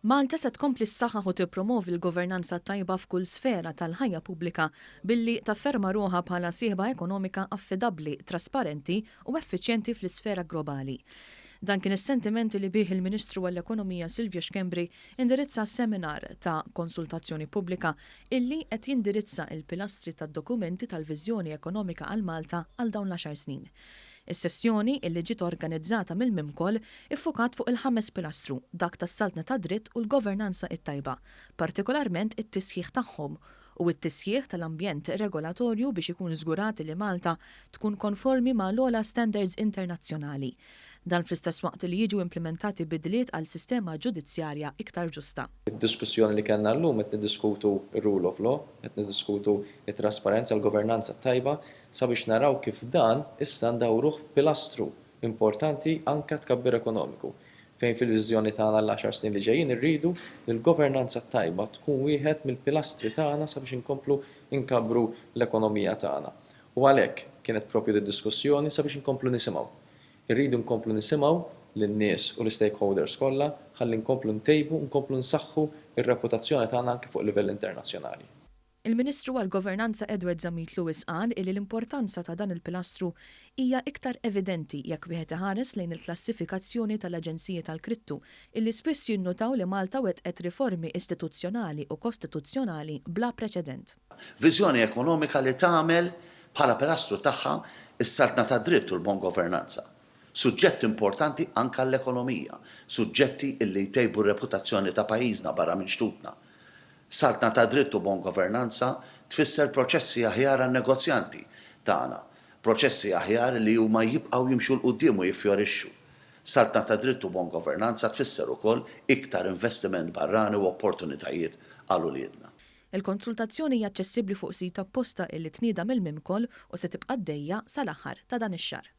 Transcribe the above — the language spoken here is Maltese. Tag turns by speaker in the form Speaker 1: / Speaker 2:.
Speaker 1: Malta se tkompli s-saħħaħ u tippromovi l-governanza tajba f'kull sfera tal-ħajja pubblika billi tafferma ruħha bħala sieħba ekonomika affidabbli, trasparenti u effiċjenti fl-isfera globali. Dan kien is-sentiment li bih il-Ministru għall-Ekonomija Silvio Schembri indirizza seminar ta' konsultazzjoni pubblika illi qed jindirizza il-pilastri tad-dokumenti tal-Viżjoni ekonomika għal Malta għal dawn l-10 snin. Is-sessjoni illi ġiet organizzata mill-Mimkoll iffukat fuq il-5 pilastru, dak tas-saltna tad-dritt u l-governanza t-tajba, partikolarment it-tisħiħ tagħhom u t-tisħiħ tal-ambjent regolatorju biex ikun żgurati li Malta tkun konformi ma' l-ogħla standards internazzjonali. Dan fl-istess waqt li jiġu implementati bidliet għal sistema ġudizzjarja iktar ġusta.
Speaker 2: Fid-diskussjoni li kellna llum qed niddiskutu r-rule of law, qed niddiskutu t-trasparenza, l-governanza tajba sabiex naraw kif dan issa ndawruh f'pilastru importanti anke tkabbir ekonomiku. Fejn fil-viżjoni tagħna l-10 snin li ġejjin irridu li l-governanza tajba tkun wieħed mill-pilastri tagħna sabiex inkomplu inkabbru l-ekonomija tagħna. U għalhekk kienet proprju d-diskussjoni sabiex inkomplu nisimgħu. Irridu nkomplu nisimgħu lin-nies u l-stakeholders kollha ħalli nkomplu ntejbu, nkomplu nsaħħu ir-reputazzjoni tagħna anke fuq livell internazzjonali.
Speaker 1: Il-Ministru għall-Governanza Edward Zamit Lewis qal li l-importanza ta' dan il-pilastru hija iktar evidenti jekk wieħed iħares lejn il-klassifikazzjoni tal-Aġenziji tal-Krittu illi spiss jinnutaw li Malta wettqet riformi istituzzjonali u kostituzzjonali bla preċedent.
Speaker 3: Viżjoni ekonomika li tagħmel bħala pilastru tagħha s-saltna tad-dritt u l-bon governanza. Suġġetti importanti anke għall-ekonomija, suġġetti illi jtejbu r-reputazzjoni ta' pajjiżna barra minn xtutna. Saltna ta' dritt u bon governanza tfisser proċessi aħjar għan-negozjanti tagħna, proċessi aħjar li huma jibqgħu jimxu l-qudiem u jiffjorixxu. Saltna ta' dritt u bon governanza tfisser ukoll iktar investiment barrani u opportunitajiet għal uliedna.
Speaker 1: Il-konsultazzjoni hija aċċessibbli fuq sit apposta illi tnieda mill-Mimkoll u se tibqa' għaddejja sal-aħħar ta' dan ix-xahar.